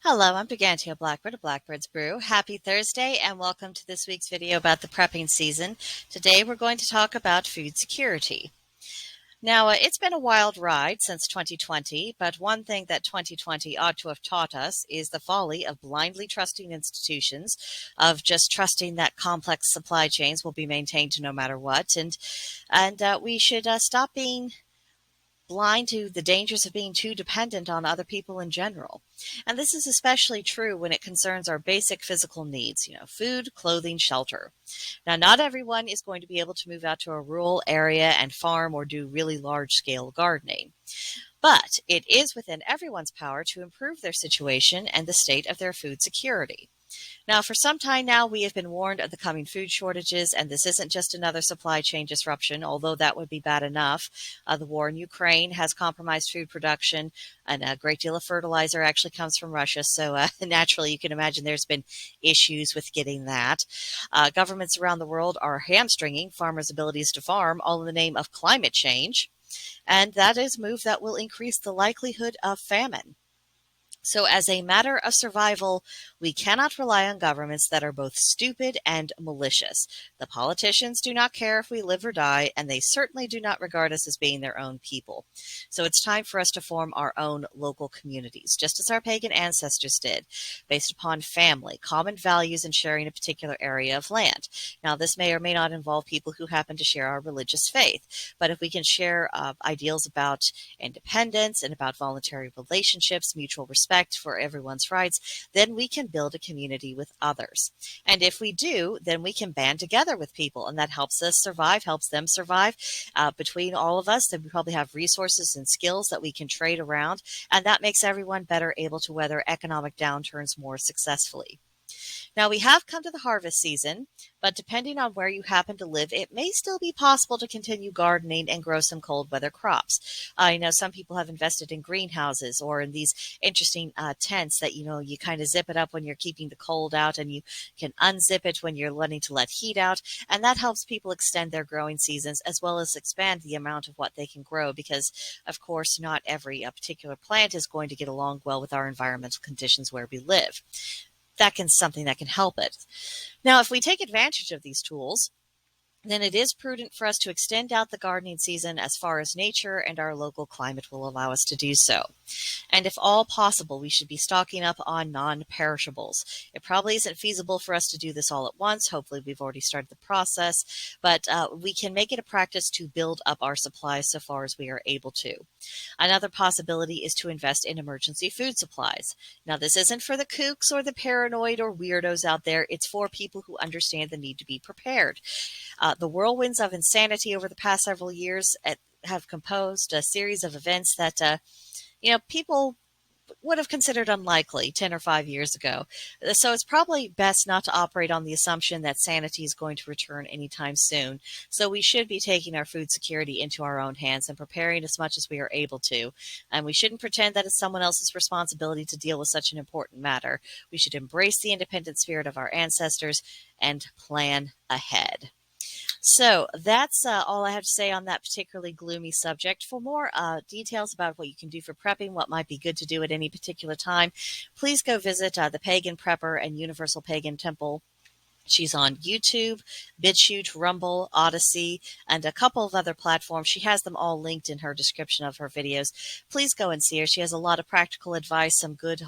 Hello, I'm BrigantiaBlackbird of BlackbirdsBrew. Happy Thursday and welcome to this week's video about the prepping season. Today we're going to talk about food security. Now, it's been a wild ride since 2020, but one thing that 2020 ought to have taught us is the folly of blindly trusting institutions, of just trusting that complex supply chains will be maintained no matter what, and we should stop being blind to the dangers of being too dependent on other people in general. And this is especially true when it concerns our basic physical needs, food, clothing, shelter. Now, not everyone is going to be able to move out to a rural area and farm or do really large-scale gardening. But it is within everyone's power to improve their situation and the state of their food security. Now, for some time now, we have been warned of the coming food shortages, and this isn't just another supply chain disruption, although that would be bad enough. The war in Ukraine has compromised food production, and a great deal of fertilizer actually comes from Russia, so naturally you can imagine there's been issues with getting that. Governments around the world are hamstringing farmers' abilities to farm, all in the name of climate change, and that is a move that will increase the likelihood of famine. So as a matter of survival, we cannot rely on governments that are both stupid and malicious. The politicians do not care if we live or die, and they certainly do not regard us as being their own people. So it's time for us to form our own local communities, just as our pagan ancestors did, based upon family, common values, and sharing a particular area of land. Now, this may or may not involve people who happen to share our religious faith, but if we can share ideals about independence and about voluntary relationships, mutual respect, for everyone's rights, then we can build a community with others. And if we do, then we can band together with people, and that helps us survive, helps them survive. Between all of us, then we probably have resources and skills that we can trade around, and that makes everyone better able to weather economic downturns more successfully. Now, we have come to the harvest season, but depending on where you happen to live, it may still be possible to continue gardening and grow some cold weather crops. I know some people have invested in greenhouses or in these interesting tents that, you kind of zip it up when you're keeping the cold out, and you can unzip it when you're wanting to let heat out. And that helps people extend their growing seasons as well as expand the amount of what they can grow because, of course, not every particular plant is going to get along well with our environmental conditions where we live. Something that can help it. Now, if we take advantage of these tools, then it is prudent for us to extend out the gardening season as far as nature and our local climate will allow us to do so. And if all possible, we should be stocking up on non-perishables. It probably isn't feasible for us to do this all at once. Hopefully, we've already started the process, but we can make it a practice to build up our supplies so far as we are able to. Another possibility is to invest in emergency food supplies. Now, this isn't for the kooks or the paranoid or weirdos out there. It's for people who understand the need to be prepared. The whirlwinds of insanity over the past several years have composed a series of events that, people would have considered unlikely 10 or 5 years ago. So it's probably best not to operate on the assumption that sanity is going to return anytime soon. So we should be taking our food security into our own hands and preparing as much as we are able to. And we shouldn't pretend that it's someone else's responsibility to deal with such an important matter. We should embrace the independent spirit of our ancestors and plan ahead. So that's all I have to say on that particularly gloomy subject. For more details about what you can do for prepping, what might be good to do at any particular time, please go visit the Pagan Prepper and Universal Pagan Temple. She's on YouTube, Bitchute, Rumble, Odysee, and a couple of other platforms. She has them all linked in her description of her videos. Please go and see her. She has a lot of practical advice, some good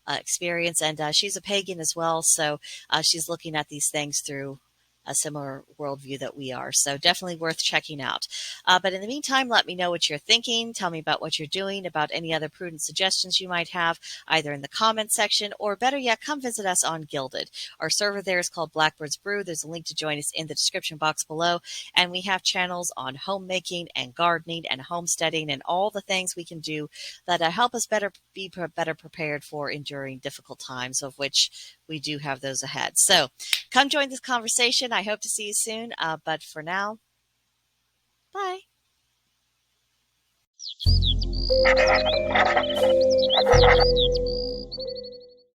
experience, and she's a pagan as well, so she's looking at these things through a similar worldview that we are. So definitely worth checking out. But in the meantime, let me know what you're thinking. Tell me about what you're doing, about any other prudent suggestions you might have, either in the comments section or better yet, come visit us on Gilded. Our server there is called BlackbirdsBrew. There's a link to join us in the description box below. And we have channels on homemaking and gardening and homesteading and all the things we can do that help us be better prepared for enduring difficult times, of which we do have those ahead. So come join this conversation. I hope to see you soon. But for now, bye.